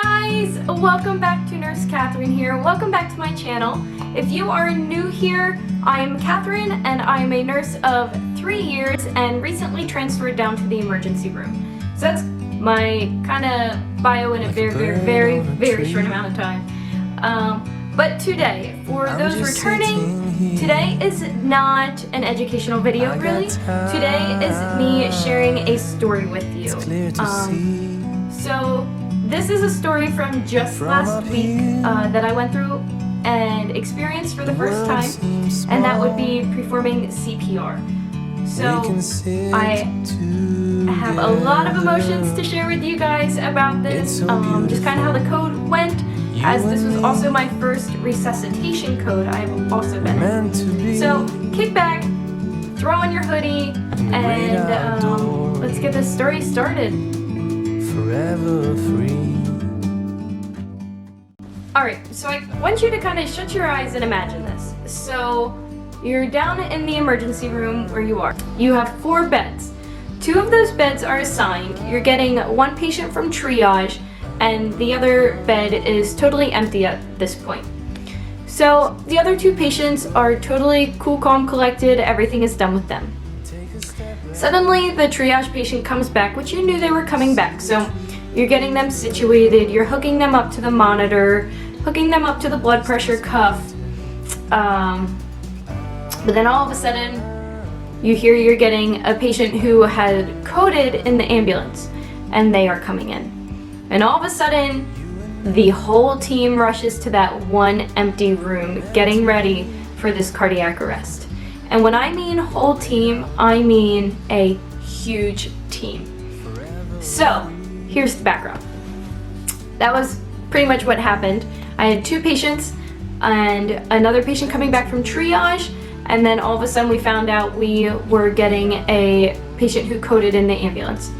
guys! Welcome back to Nurse Katherine here. Welcome back to my channel. If you are new here, I'm Katherine and I'm a nurse of 3 years and recently transferred down to the emergency room. So that's my kind of bio in a very short amount of time. But today, for those returning, today is not an educational video really. Today is me sharing a story with you. So this is a story from just last week that I went through and experienced for the first time, and that would be preforming CPR. So I have a lot of emotions to share with you guys about this, just kind of how the code went, as this was also my first resuscitation code I've also been in. So kick back, throw on your hoodie, and let's get this story started. Forever free. Alright, so I want you to kind of shut your eyes and imagine this. So you're down in the emergency room where you are. You have 4 beds. 2 of those beds are assigned. You're getting 1 patient from triage, and the other bed is totally empty at this point. So the other 2 patients are totally cool, calm, collected. Everything is done with them. Suddenly, the triage patient comes back, which you knew they were coming back. So you're getting them situated, you're hooking them up to the monitor, hooking them up to the blood pressure cuff. But then all of a sudden, you hear you're getting a patient who had coded in the ambulance, and they are coming in. And all of a sudden, the whole team rushes to that one empty room, getting ready for this cardiac arrest. And when I mean whole team, I mean a huge team. So, here's the background. That was pretty much what happened. I had 2 patients and another patient coming back from triage, and then all of a sudden we found out we were getting a patient who coded in the ambulance.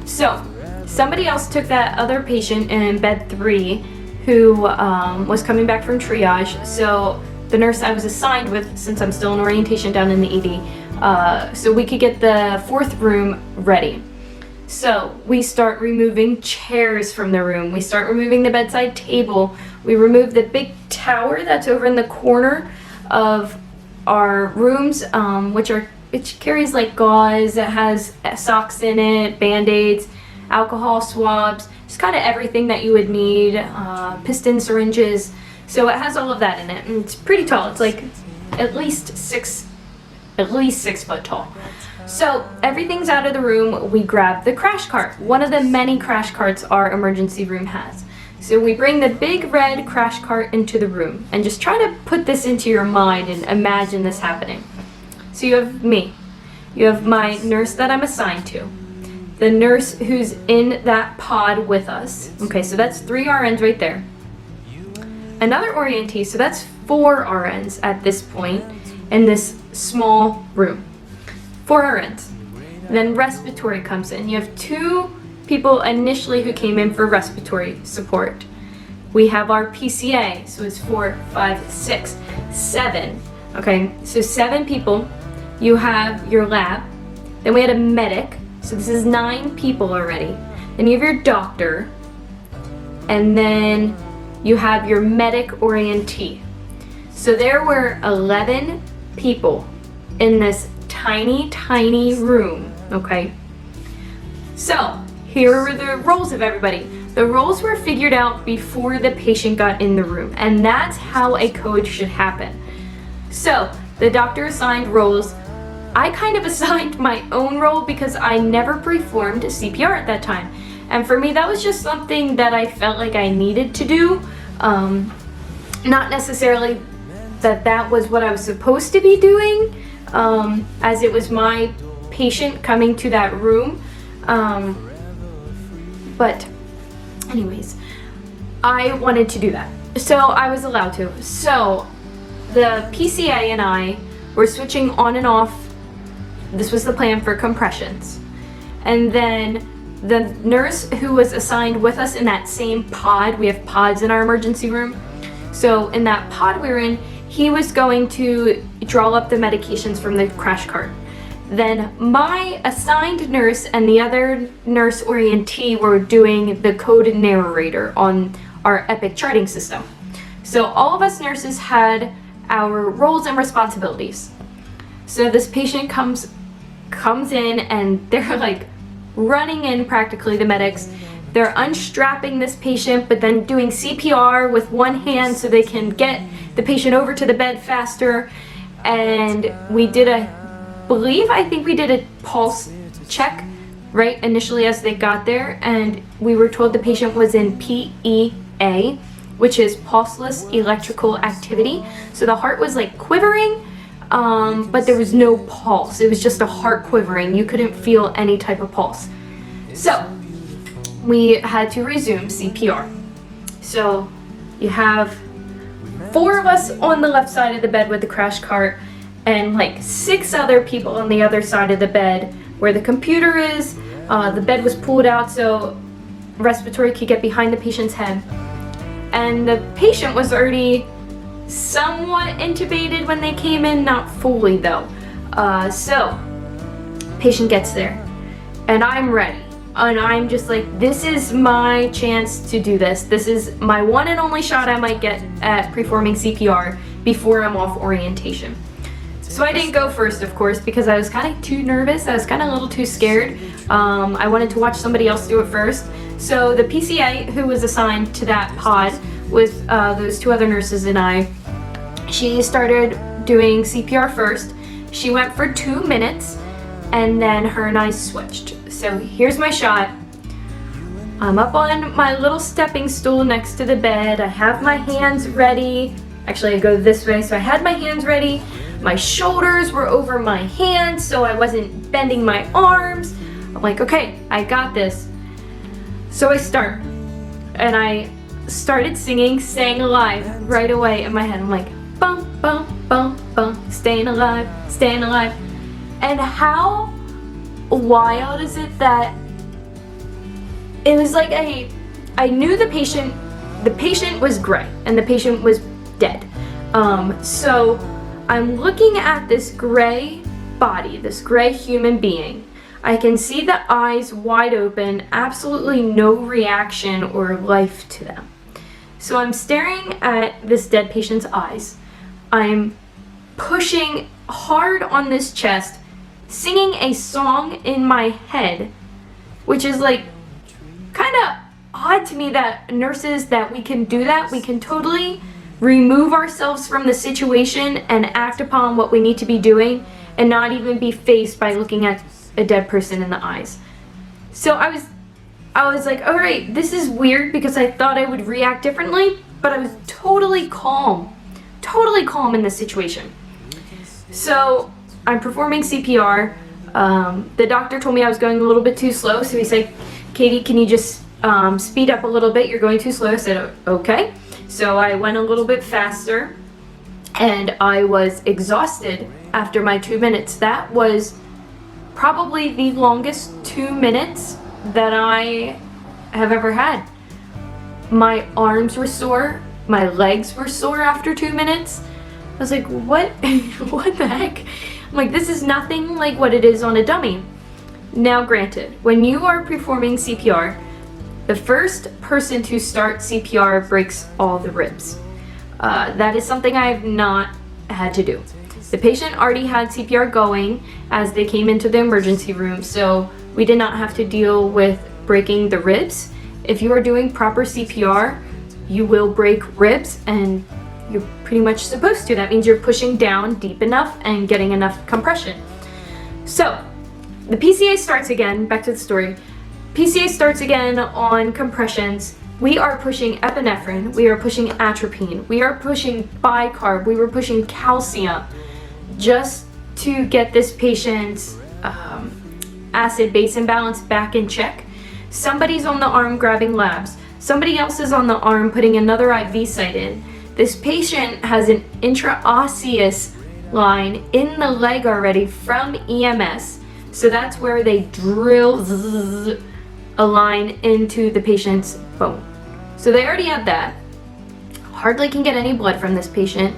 So, somebody else took that other patient in bed 3 who was coming back from triage. So the nurse I was assigned with, since I'm still in orientation down in the ED, so we could get the 4th room ready. So we start removing chairs from the room. We start removing the bedside table. We remove the big tower that's over in the corner of our rooms, which carries like gauze, it has socks in it, band-aids, alcohol swabs, just kind of everything that you would need, piston syringes. So it has all of that in it, and it's pretty tall. It's like at least 6 foot tall. So everything's out of the room. We grab the crash cart, one of the many crash carts our emergency room has. So we bring the big red crash cart into the room, and just try to put this into your mind and imagine this happening. So you have me, you have my nurse that I'm assigned to, the nurse who's in that pod with us. Okay, so that's 3 RNs right there. Another orientee, so that's 4 RNs at this point in this small room. 4 RNs. And then respiratory comes in. You have 2 people initially who came in for respiratory support. We have our PCA, so it's 4, 5, 6, 7. Okay, so 7 people. You have your lab. Then we had a medic, so this is 9 people already. Then you have your doctor. And then you have your medic orientee. So there were 11 people in this tiny room, okay? So here are the roles of everybody. The roles were figured out before the patient got in the room, and that's how a code should happen. So the doctor assigned roles. I kind of assigned my own role because I never performed CPR at that time. And for me, that was just something that I felt like I needed to do. Not necessarily that was what I was supposed to be doing, as it was my patient coming to that room. But anyways, I wanted to do that. So I was allowed to. So the PCA and I were switching on and off. This was the plan for compressions. And then the nurse who was assigned with us in that same pod, we have pods in our emergency room. So in that pod we were in, he was going to draw up the medications from the crash cart. Then my assigned nurse and the other nurse orientee were doing the code narrator on our Epic charting system. So all of us nurses had our roles and responsibilities. So this patient comes in and they're like running in, practically, the medics. They're unstrapping this patient, but then doing CPR with one hand so they can get the patient over to the bed faster. And we did I think we did a pulse check right initially as they got there, and we were told the patient was in PEA, which is pulseless electrical activity. So the heart was like quivering, but there was no pulse. It was just a heart quivering. You couldn't feel any type of pulse. So we had to resume CPR. So you have 4 of us on the left side of the bed with the crash cart, and like 6 other people on the other side of the bed where the computer is. The bed was pulled out so respiratory could get behind the patient's head. And the patient was already somewhat intubated when they came in, not fully though. So patient gets there and I'm ready. And I'm just like, this is my chance to do this. This is my one and only shot I might get at preforming CPR before I'm off orientation. So I didn't go first, of course, because I was kind of too nervous. I was kind of a little too scared. I wanted to watch somebody else do it first. So the PCA, who was assigned to that pod with those 2 other nurses and I, she started doing CPR first. She went for 2 minutes, and then her and I switched. So here's my shot. I'm up on my little stepping stool next to the bed. I have my hands ready. Actually, I go this way, so I had my hands ready. My shoulders were over my hands, so I wasn't bending my arms. I'm like, okay, I got this. So I start, and I started singing Staying Alive right away in my head. I'm like, bum, bum, bum, bum, staying alive, staying alive. And how wild is it that it was like I knew the patient was gray and the patient was dead. So I'm looking at this gray body, this gray human being. I can see the eyes wide open, absolutely no reaction or life to them. So I'm staring at this dead patient's eyes. I'm pushing hard on this chest, singing a song in my head, which is like kind of odd to me that nurses, that we can do that. We can totally remove ourselves from the situation and act upon what we need to be doing and not even be faced by looking at a dead person in the eyes. So I was like, all right, this is weird, because I thought I would react differently, but I was totally calm in this situation. So I'm performing CPR. The doctor told me I was going a little bit too slow, so he said, Katie, can you just speed up a little bit? You're going too slow. I said, okay. So I went a little bit faster, and I was exhausted after my 2 minutes. That was probably the longest 2 minutes that I have ever had. My arms were sore, my legs were sore after 2 minutes. I was like, what? What the heck? I'm like, this is nothing like what it is on a dummy. Now granted, when you are performing CPR, the first person to start CPR breaks all the ribs. That is something I have not had to do. The patient already had CPR going as they came into the emergency room, so we did not have to deal with breaking the ribs. If you are doing proper CPR, you will break ribs, and you're pretty much supposed to. That means you're pushing down deep enough and getting enough compression. So the PCA starts again, back to the story. PCA starts again on compressions. We are pushing epinephrine, we are pushing atropine, we are pushing bicarb, we were pushing calcium just to get this patient's acid-base imbalance back in check. Somebody's on the arm grabbing labs. Somebody else is on the arm putting another IV site in. This patient has an intraosseous line in the leg already from EMS. So that's where they drill a line into the patient's bone. So they already have that. Hardly can get any blood from this patient.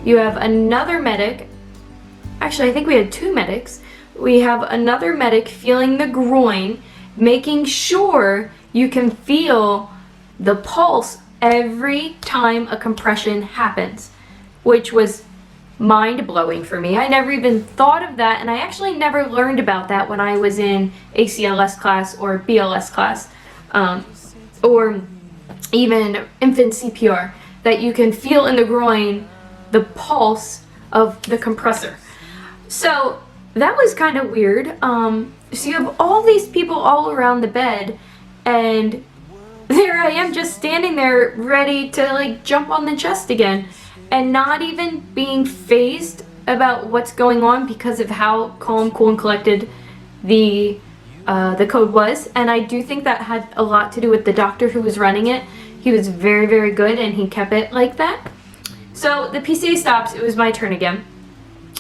You have another medic. Actually, I think we had 2 medics we have another medic feeling the groin, making sure you can feel the pulse every time a compression happens, which was mind-blowing for me. I never even thought of that, and I actually never learned about that when I was in ACLS class or BLS class, or even infant CPR, that you can feel in the groin the pulse of the compressor. So that was kind of weird. So you have all these people all around the bed, and there I am just standing there ready to like jump on the chest again, and not even being fazed about what's going on because of how calm, cool, and collected the code was. And I do think that had a lot to do with the doctor who was running it. He was very, very good, and he kept it like that. So the PCA stops. It was my turn again.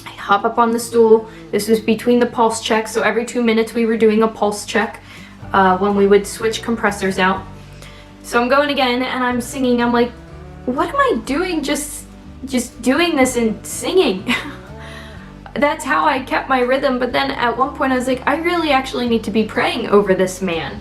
I hop up on the stool. This was between the pulse checks, so every 2 minutes we were doing a pulse check when we would switch compressors out. So I'm going again, and I'm singing. I'm like, what am I doing? Just doing this and singing. That's how I kept my rhythm. But then at one point I was like, I really actually need to be praying over this man,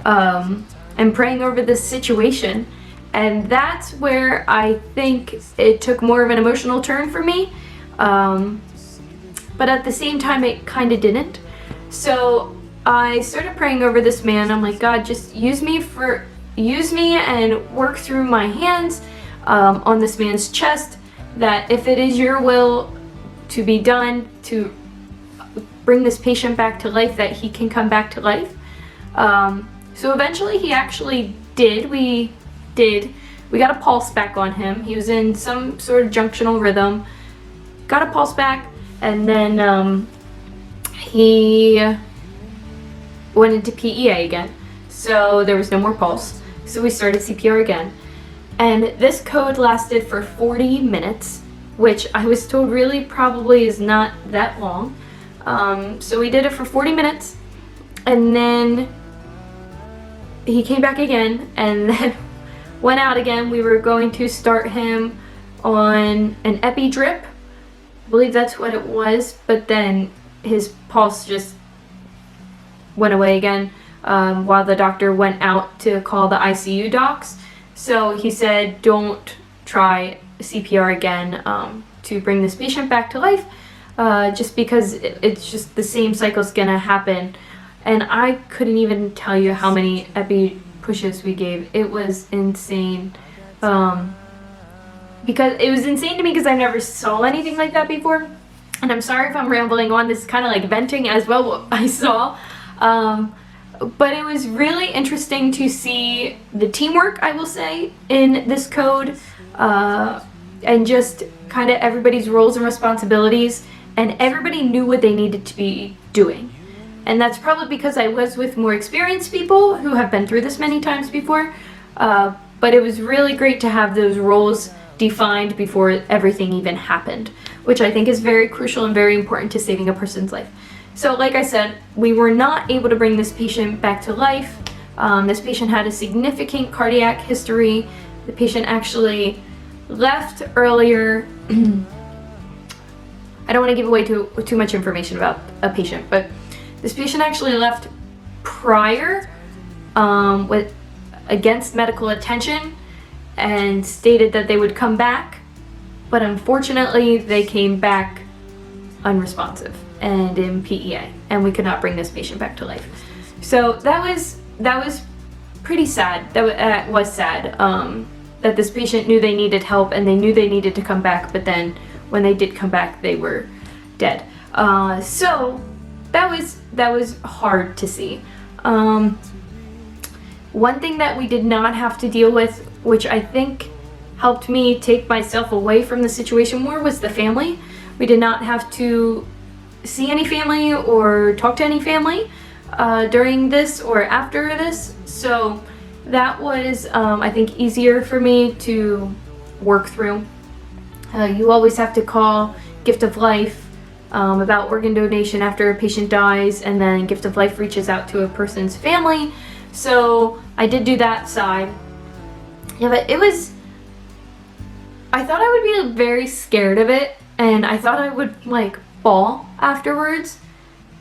and praying over this situation. And that's where I think it took more of an emotional turn for me. But at the same time, it kind of didn't. So I started praying over this man. I'm like, God, just use me and work through my hands on this man's chest, that if it is your will to be done to bring this patient back to life, that he can come back to life. So eventually he actually did. We got a pulse back on him. He was in some sort of junctional rhythm. Got a pulse back, and then he went into PEA again. So there was no more pulse. So we started CPR again. And this code lasted for 40 minutes, which I was told really probably is not that long. So we did it for 40 minutes, and then he came back again, and then went out again. We were going to start him on an epi drip. I believe that's what it was, but then his pulse just went away again while the doctor went out to call the ICU docs. So he said, don't try CPR again to bring this patient back to life, just because it's just the same cycle's gonna happen. And I couldn't even tell you how many epi pushes we gave. It was insane. Because it was insane to me because I never saw anything like that before. And I'm sorry if I'm rambling on. This is kind of like venting as well what I saw. But it was really interesting to see the teamwork, I will say, in this code, and just kind of everybody's roles and responsibilities, and everybody knew what they needed to be doing. And that's probably because I was with more experienced people who have been through this many times before, but it was really great to have those roles defined before everything even happened, which I think is very crucial and very important to saving a person's life. So like I said, we were not able to bring this patient back to life. This patient had a significant cardiac history. The patient actually left earlier. I don't want to give away too much information about a patient, but this patient actually left prior against medical attention and stated that they would come back, but unfortunately they came back unresponsive and in PEA, and we could not bring this patient back to life. So that was pretty sad. That was sad that this patient knew they needed help and they knew they needed to come back, but then when they did come back, they were dead. So that was hard to see. One thing that we did not have to deal with, which I think helped me take myself away from the situation more, was the family. We did not have to see any family or talk to any family during this or after this. So that was, I think, easier for me to work through. You always have to call Gift of Life about organ donation after a patient dies, and then Gift of Life reaches out to a person's family. So I did do that side. Yeah, but I thought I would be very scared of it, and I thought I would like bawl afterwards,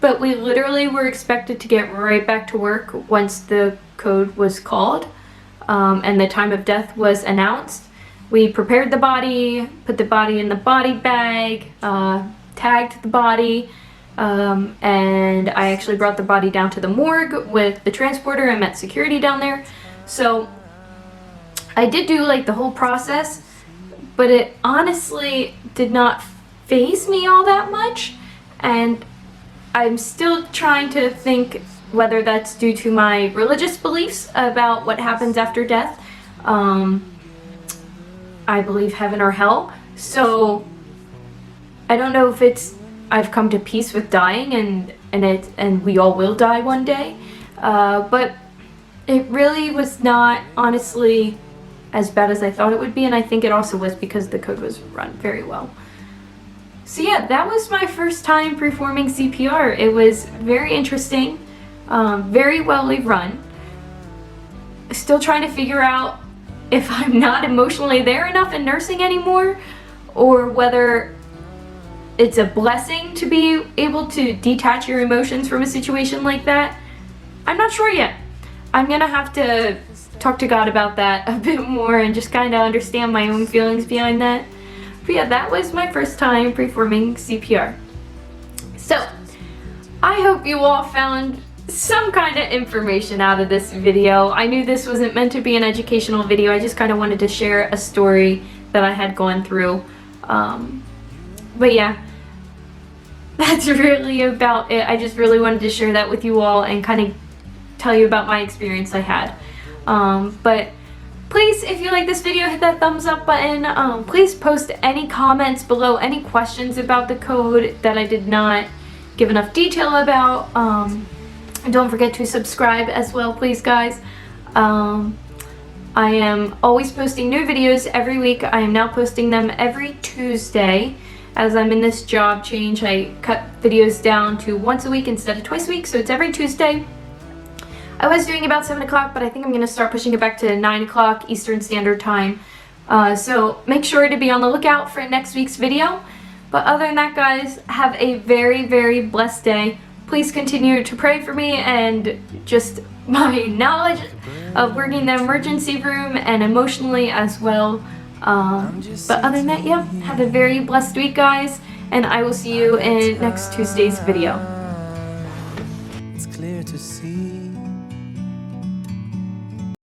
but we literally were expected to get right back to work once the code was called and the time of death was announced. We prepared the body, put the body in the body bag, tagged the body, and I actually brought the body down to the morgue with the transporter. I met security down there. So I did do like the whole process, but it honestly did not faze me all that much, and I'm still trying to think whether that's due to my religious beliefs about what happens after death. I believe heaven or hell, so I don't know if it's I've come to peace with dying and we all will die one day, but it really was not honestly as bad as I thought it would be, and I think it also was because the code was run very well. So yeah, that was my first time preforming CPR. It was very interesting, very well run. Still trying to figure out if I'm not emotionally there enough in nursing anymore, or whether it's a blessing to be able to detach your emotions from a situation like that. I'm not sure yet. I'm gonna have to talk to God about that a bit more and just kind of understand my own feelings behind that. But yeah, that was my first time preforming CPR. So, I hope you all found some kind of information out of this video. I knew this wasn't meant to be an educational video. I just kind of wanted to share a story that I had gone through. But yeah, that's really about it. I just really wanted to share that with you all and kind of tell you about my experience I had. But please, if you like this video, hit that thumbs up button. Please post any comments below, any questions about the code that I did not give enough detail about. And don't forget to subscribe as well, please, guys. I am always posting new videos every week. I am now posting them every Tuesday. As I'm in this job change, I cut videos down to once a week instead of twice a week, so it's every Tuesday. I was doing about 7 o'clock, but I think I'm going to start pushing it back to 9 o'clock Eastern Standard Time. So make sure to be on the lookout for next week's video. But other than that, guys, have a very, very blessed day. Please continue to pray for me and just my knowledge of working in the emergency room and emotionally as well. But other than that, yeah, have a very blessed week, guys, and I will see you in next Tuesday's video. It's clear to see